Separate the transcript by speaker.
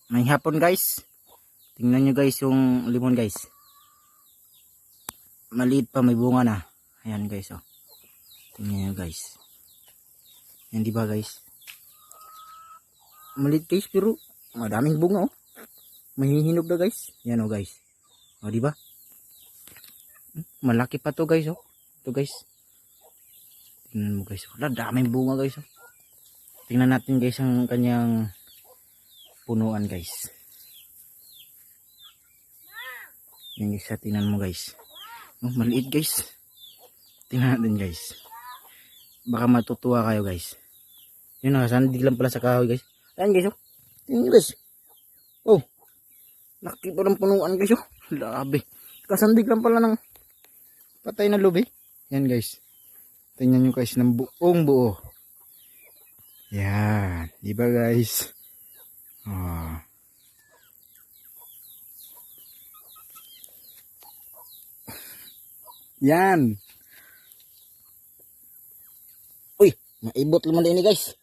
Speaker 1: May hapon guys. Tingnan nyo guys yung limon guys. Maliit pa, may bunga na. Ayan guys oh. Tingnan nyo guys. Yan diba guys? Maliit guys pero madaming bunga oh. Mahihinog na guys. Yan oh guys. O diba? Malaki pa to guys oh. Ito guys. Tingnan mo guys. Wala, daming bunga guys oh. Tingnan natin guys ang kanyang punuan guys. Yan guys, tingnan mo guys. Oh, maliit guys. Tingnan natin guys. Baka matutuwa kayo guys. Yun, nakasandig lang pala sa kahoy guys. Ayan guys oh. Tingnan guys. Oh. Laki pa ng punuan guys oh. Labi. Kasandig lang pala ng patay na lubi. Yan guys. Tingnan nyo guys ng buong buo. Yan. Diba guys? Oh. Yan. Uy, maibot naman din ni guys.